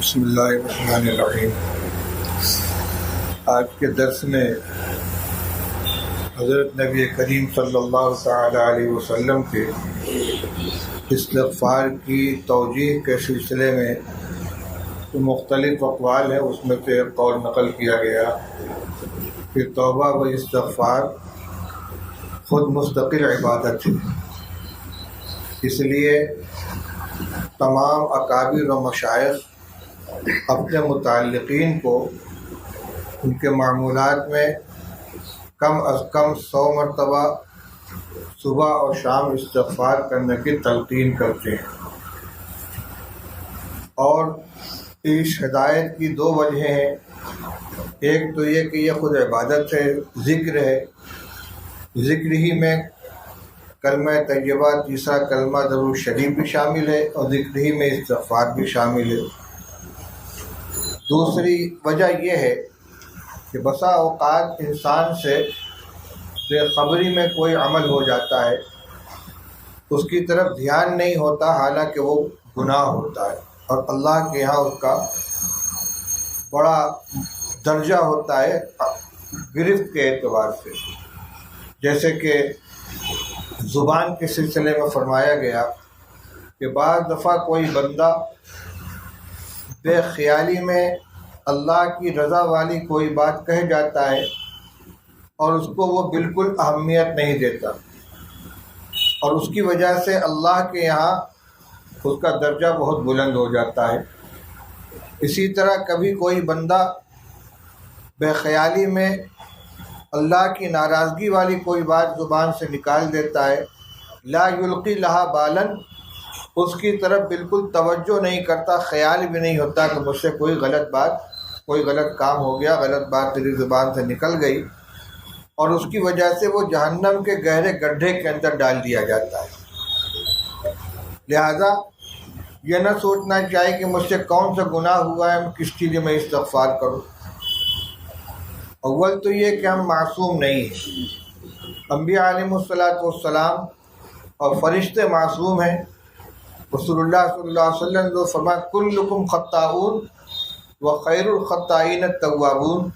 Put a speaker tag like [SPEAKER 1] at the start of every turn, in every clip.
[SPEAKER 1] بسم اللہ الرحمن الرحیم۔ آج کے درس میں حضرت نبی کریم صلی اللہ تعالی علیہ وسلم کے استغفار کی توجیہ کے سلسلے میں جو مختلف اقوال ہیں اس میں سے ایک قول نقل کیا گیا کہ توبہ و استغفار خود مستقل عبادت ہے، اس لیے تمام اکابر و مشائخ اپنے متعلقین کو ان کے معمولات میں کم از کم 100 مرتبہ صبح اور شام استغفار کرنے کی تلقین کرتے ہیں، اور اس ہدایت کی 2 وجہیں ہیں۔ ایک تو یہ کہ یہ خود عبادت ہے، ذکر ہے، ذکر ہی میں کلمہ طیبہ، تیسرا کلمہ درود شریف بھی شامل ہے، اور ذکر ہی میں استغفار بھی شامل ہے۔ دوسری وجہ یہ ہے کہ بسا اوقات انسان سے بے خبری میں کوئی عمل ہو جاتا ہے، اس کی طرف دھیان نہیں ہوتا، حالانکہ وہ گناہ ہوتا ہے، اور اللہ کے یہاں اس کا بڑا درجہ ہوتا ہے گرفت کے اعتبار سے۔ جیسے کہ زبان کے سلسلے میں فرمایا گیا کہ بعض دفعہ کوئی بندہ بے خیالی میں اللہ کی رضا والی کوئی بات کہہ جاتا ہے اور اس کو وہ بالکل اہمیت نہیں دیتا، اور اس کی وجہ سے اللہ کے یہاں اس کا درجہ بہت بلند ہو جاتا ہے۔ اسی طرح کبھی کوئی بندہ بے خیالی میں اللہ کی ناراضگی والی کوئی بات زبان سے نکال دیتا ہے، لا یلقی لہا بالن، اس کی طرف بالکل توجہ نہیں کرتا، خیال بھی نہیں ہوتا کہ مجھ سے کوئی غلط بات، کوئی غلط کام ہو گیا، غلط بات تیری زبان سے نکل گئی، اور اس کی وجہ سے وہ جہنم کے گہرے گڈھے کے اندر ڈال دیا جاتا ہے۔ لہذا یہ نہ سوچنا چاہیے کہ مجھ سے کون سا گناہ ہوا ہے، کس چیز میں استغفار کروں۔ اول تو یہ کہ ہم معصوم نہیں ہیں، انبیاء علیہ السلام اور فرشتے معصوم ہیں۔ رسول اللہ صلی اللہ علیہ وسلم جو فرمایا کلکم خطاؤن وخیر الخطائین التوابون،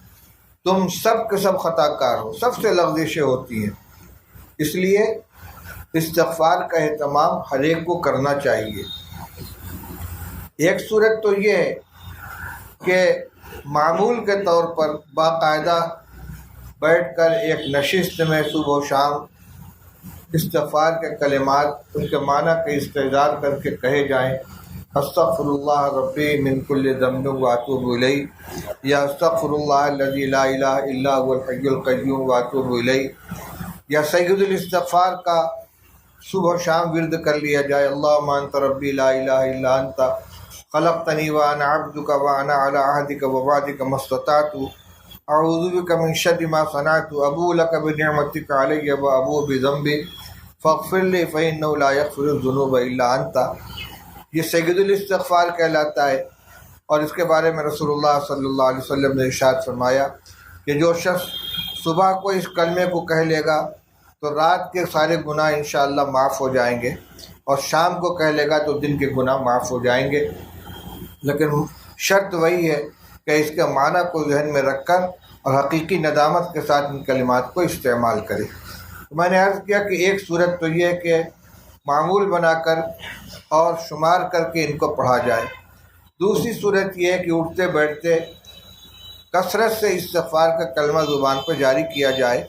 [SPEAKER 1] تم سب کے سب خطا کار ہو، سب سے لغزشیں ہوتی ہیں، اس لیے استغفار کا اہتمام ہر ایک کو کرنا چاہیے۔ ایک صورت تو یہ ہے کہ معمول کے طور پر باقاعدہ بیٹھ کر ایک نشست میں صبح و شام استغفار کے کلمات، اس کے معنی کے استحضار کر کے کہے جائیں، استغفر اللہ ربی من کل ذنب واتوب الیہ، یا استغفر اللہ الذی لا الہ الا هو الحی القیوم واتوب الیہ، یا سید الاستغفار کا صبح و شام ورد کر لیا جائے، اللہم انت ربی لا الہ الا انت خلقتنی وانا عبدک وانا علی عہدک ووعدک ما استطعت اعوذ بک من شر ما صنعت ابوء لک بنعمتک علی وابوء بذنبی فاغفر لی فانہ لا یغفر الذنوب الا انت۔ یہ سید الاستغفار کہلاتا ہے، اور اس کے بارے میں رسول اللہ صلی اللہ علیہ وسلم نے ارشاد فرمایا کہ جو شخص صبح کو اس کلمے کو کہہ لے گا تو رات کے سارے گناہ انشاءاللہ معاف ہو جائیں گے، اور شام کو کہہ لے گا تو دن کے گناہ معاف ہو جائیں گے، لیکن شرط وہی ہے کہ اس کے معنی کو ذہن میں رکھ کر اور حقیقی ندامت کے ساتھ ان کلمات کو استعمال کرے۔ تو میں نے عرض کیا کہ ایک صورت تو یہ ہے کہ معمول بنا کر اور شمار کر کے ان کو پڑھا جائے۔ دوسری صورت یہ ہے کہ اٹھتے بیٹھتے کثرت سے استغفار کا کلمہ زبان پر جاری کیا جائے،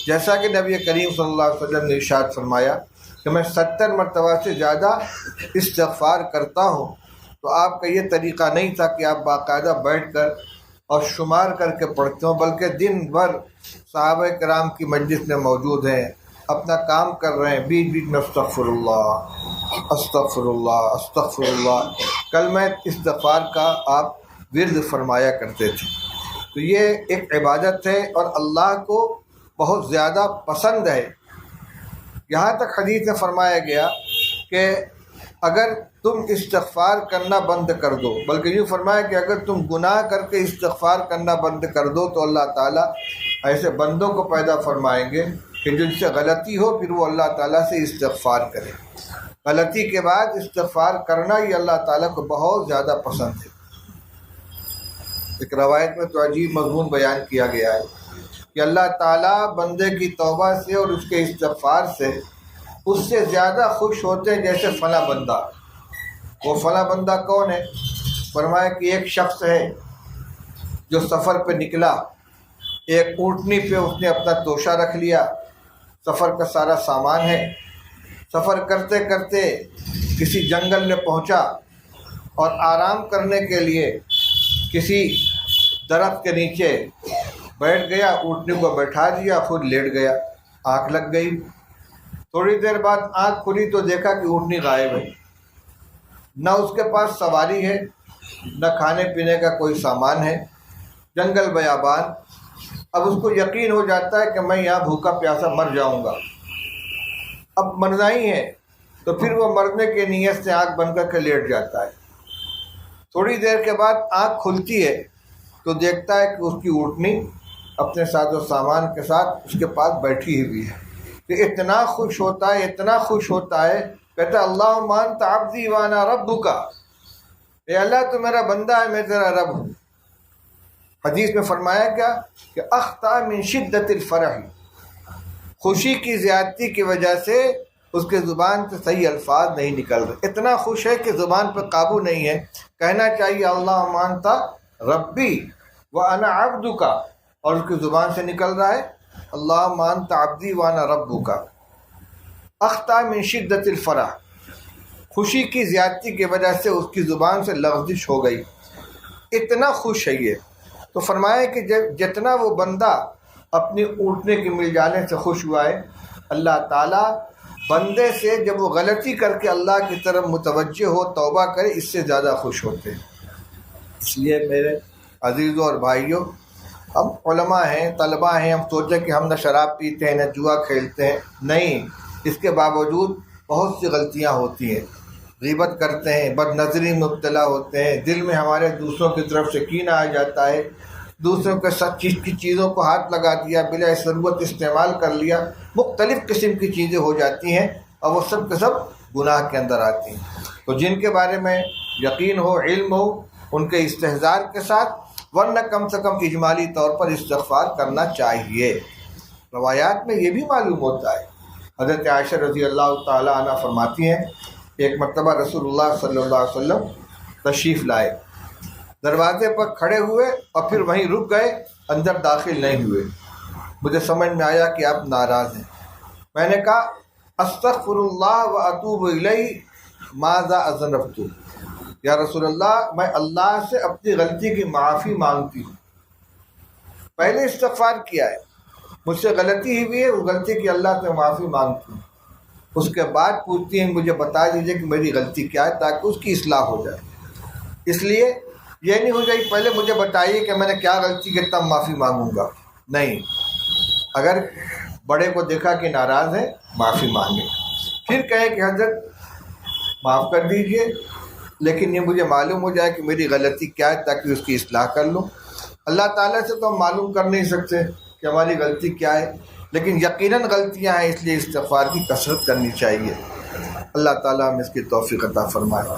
[SPEAKER 1] جیسا کہ نبی کریم صلی اللہ علیہ وسلم نے ارشاد فرمایا کہ میں 70 مرتبہ سے زیادہ استغفار کرتا ہوں۔ تو آپ کا یہ طریقہ نہیں تھا کہ آپ باقاعدہ بیٹھ کر اور شمار کر کے پڑھتے ہوں، بلکہ دن بھر صحابہ کرام کی مجلس میں موجود ہیں، اپنا کام کر رہے ہیں، بیچ بیچ میں استغفر اللہ استغفر اللہ استغفر اللہ کلمہ استغفار کا آپ ورد فرمایا کرتے تھے۔ تو یہ ایک عبادت ہے اور اللہ کو بہت زیادہ پسند ہے۔ یہاں تک حدیث میں فرمایا گیا کہ اگر تم استغفار کرنا بند کر دو، بلکہ یوں فرمایا کہ اگر تم گناہ کر کے استغفار کرنا بند کر دو تو اللہ تعالیٰ ایسے بندوں کو پیدا فرمائیں گے کہ جن سے غلطی ہو پھر وہ اللہ تعالیٰ سے استغفار کرے۔ غلطی کے بعد استغفار کرنا یہ اللہ تعالیٰ کو بہت زیادہ پسند ہے۔ ایک روایت میں تو عجیب مضمون بیان کیا گیا ہے کہ اللہ تعالیٰ بندے کی توبہ سے اور اس کے استغفار سے اس سے زیادہ خوش ہوتے ہیں جیسے فلاں بندہ. وہ فلاں بندہ کون ہے؟ فرمایا کہ ایک شخص ہے جو سفر پہ نکلا، ایک اونٹنی پہ اس نے اپنا توشہ رکھ لیا، سفر کا سارا سامان ہے. سفر کرتے کرتے کسی جنگل میں پہنچا اور آرام کرنے کے لیے کسی درخت کے نیچے بیٹھ گیا، اونٹنی کو بیٹھا دیا، خود لیٹ گیا. آنکھ لگ گئی. تھوڑی دیر بعد آنکھ کھلی تو دیکھا کہ اونٹنی غائب ہے. نہ اس کے پاس سواری ہے، نہ کھانے پینے کا کوئی سامان ہے، جنگل بیابان. اب اس کو یقین ہو جاتا ہے کہ میں یہاں بھوکا پیاسا مر جاؤں گا، اب مرنا ہی ہے. تو پھر وہ مرنے کی نیت سے آنکھ بند کر کے لیٹ جاتا ہے. تھوڑی دیر کے بعد آنکھ کھلتی ہے تو دیکھتا ہے کہ اس کی اونٹنی اپنے ساز و سامان کے ساتھ اس کے پاس بیٹھی ہوئی ہے. کہ اتنا خوش ہوتا ہے، اتنا خوش ہوتا ہے، کہتا ہے اللہم انت عبدی وانا ربک، اے اللہ تو میرا بندہ ہے، میں تیرا رب ہوں. حدیث میں فرمایا کیا کہ اخطا من شدت الفرح، خوشی کی زیادتی کی وجہ سے اس کے زبان سے صحیح الفاظ نہیں نکل رہے. اتنا خوش ہے کہ زبان پہ قابو نہیں ہے. کہنا چاہیے اللہم انت ربی وانا عبدک، اور اس کی زبان سے نکل رہا ہے اللہم انت عبدی وانا ربک. اخطا من شدت الفرح، خوشی کی زیادتی کی وجہ سے اس کی زبان سے لغزش ہو گئی، اتنا خوش ہے یہ. تو فرمایا کہ جتنا وہ بندہ اپنی اونٹنے کے مل جانے سے خوش ہوا ہے، اللہ تعالیٰ بندے سے جب وہ غلطی کر کے اللہ کی طرف متوجہ ہو، توبہ کرے، اس سے زیادہ خوش ہوتے ہیں. اس لیے میرے عزیزوں اور بھائیوں، ہم علماء ہیں، طلباء ہیں، ہم سوچیں کہ ہم نہ شراب پیتے ہیں، نہ جوا کھیلتے ہیں. نہیں، اس کے باوجود بہت سی غلطیاں ہوتی ہیں. غیبت کرتے ہیں، بد نظری میں مبتلا ہوتے ہیں، دل میں ہمارے دوسروں کی طرف سے کینہ آ جاتا ہے، دوسروں کے ساتھ کی چیزوں کو ہاتھ لگا دیا، بلا ضرورت استعمال کر لیا، مختلف قسم کی چیزیں ہو جاتی ہیں اور وہ سب کے سب گناہ کے اندر آتی ہیں. تو جن کے بارے میں یقین ہو، علم ہو، ان کے استحضار کے ساتھ، ورنہ کم سے کم اجمالی طور پر استغفار کرنا چاہیے. روایات میں یہ بھی معلوم ہوتا ہے. حضرت عائشہ رضی اللہ تعالی عنہ فرماتی ہیں ایک مرتبہ رسول اللہ صلی اللہ علیہ وسلم تشریف لائے، دروازے پر کھڑے ہوئے اور پھر وہیں رک گئے، اندر داخل نہیں ہوئے. مجھے سمجھ میں آیا کہ آپ ناراض ہیں. میں نے کہا استغفر اللہ و اتوب الیہ ماذا اذنبت، یا رسول اللہ میں اللہ سے اپنی غلطی کی معافی مانگتی ہوں. پہلے استغفار کیا ہے، مجھ سے غلطی ہوئی ہے، اس غلطی کی اللہ سے معافی مانگتی ہوں. اس کے بعد پوچھتی ہیں مجھے بتا دیجئے کہ میری غلطی کیا ہے تاکہ اس کی اصلاح ہو جائے. اس لیے یہ نہیں ہو جائے پہلے مجھے بتائیے کہ میں نے کیا غلطی کی تب معافی مانگوں گا. نہیں، اگر بڑے کو دیکھا کہ ناراض ہے، معافی مانگے، پھر کہیں کہ حضرت معاف کر دیجئے، لیکن یہ مجھے معلوم ہو جائے کہ میری غلطی کیا ہے تاکہ اس کی اصلاح کر لوں. اللہ تعالیٰ سے تو ہم معلوم کر نہیں سکتے کہ ہماری غلطی کیا ہے، لیکن یقیناً غلطیاں ہیں، اس لیے استغفار کی کثرت کرنی چاہیے. اللہ تعالیٰ ہم اس کی توفیق عطا فرمائے.